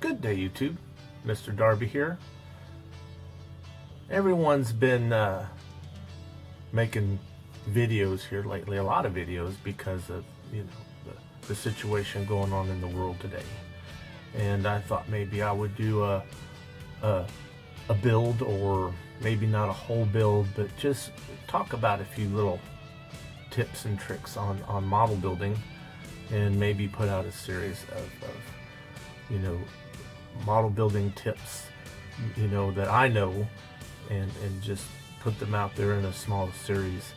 Good day, YouTube. Mr. Darby here. Everyone's been making videos here lately, a lot of videos, because of the situation going on in the world today. And I thought maybe I would do a build, or maybe not a whole build, but just talk about a few little tips and tricks on model building, and maybe put out a series of model building tips that I know, and just put them out there in a small series.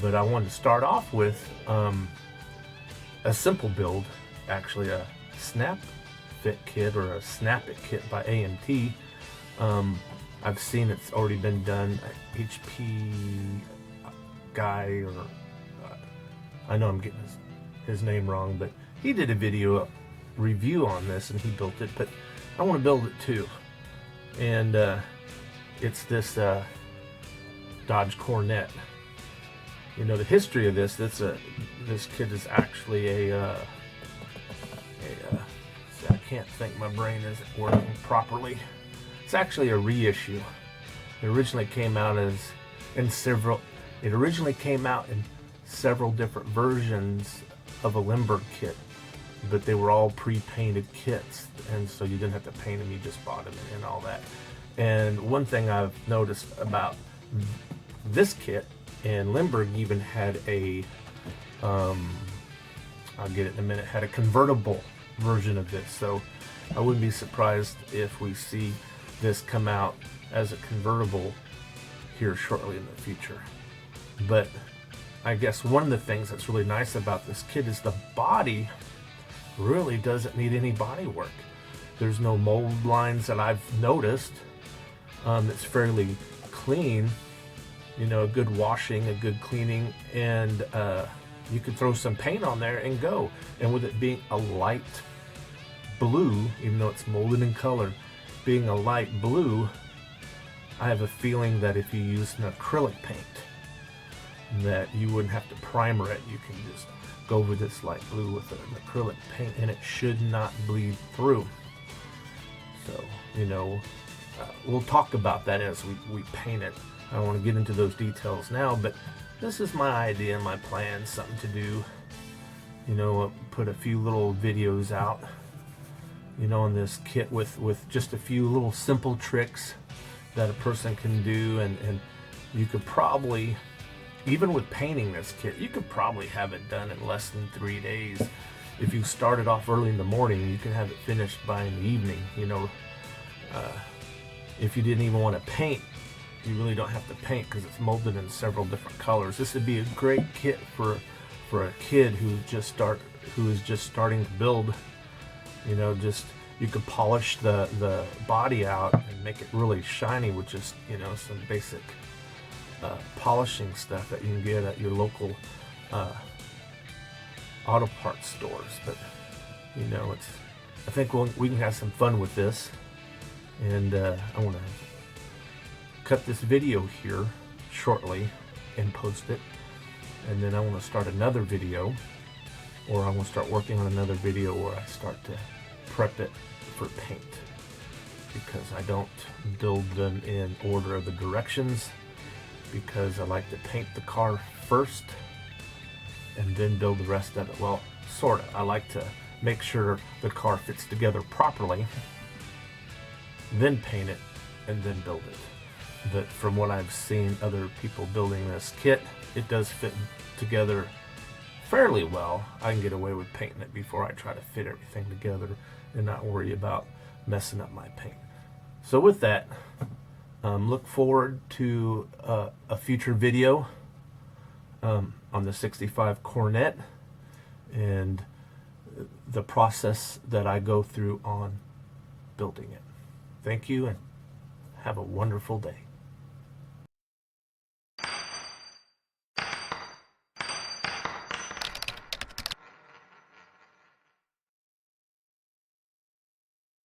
But I wanted to start off with a simple build, actually a snap fit kit, or a snap it kit by AMT. I've seen it's already been done. HP guy, or I know I'm getting his name wrong, but he did a video review on this and he built it, but I want to build it too. And it's this Dodge Coronet. The history of this kit is actually see, I can't think, my brain isn't working properly. It's actually a reissue. It originally came out in several different versions of a Limburg kit, but they were all pre-painted kits, and so you didn't have to paint them, you just bought them and all that. And one thing I've noticed about this kit, and Limburg even had a I'll get it in a minute, had a convertible version of this, so I wouldn't be surprised if we see this come out as a convertible here shortly in the future. But I guess one of the things that's really nice about this kit is the body really doesn't need any body work. There's no mold lines that I've noticed. It's fairly clean, a good washing, a good cleaning, and you could throw some paint on there and go. And with it being a light blue, even though it's molded in color, being a light blue, I have a feeling that if you use an acrylic paint, that you wouldn't have to primer it. You can just go over this light blue with an acrylic paint, and it should not bleed through. So we'll talk about that as we paint it. I don't want to get into those details now, but this is my idea, my plan, something to do. Put a few little videos out on this kit with just a few little simple tricks that a person can do, and you could probably, even with painting this kit, you could probably have it done in less than 3 days. If you started off early in the morning, you can have it finished by in the evening. If you didn't even want to paint, you really don't have to paint because it's molded in several different colors. This would be a great kit for a kid who is just starting to build. You could polish the body out and make it really shiny with just some basic polishing stuff that you can get at your local auto parts stores. But I think we can have some fun with this, and I want to cut this video here shortly and post it, and then I want to start another video, or I want to start working on another video where I start to prep it for paint, because I don't build them in order of the directions, because I like to paint the car first and then build the rest of it. Well, sort of. I like to make sure the car fits together properly, then paint it, and then build it. But from what I've seen other people building this kit, it does fit together fairly well. I can get away with painting it before I try to fit everything together and not worry about messing up my paint. So with that, look forward to a future video on the 65 Coronet and the process that I go through on building it. Thank you, and have a wonderful day.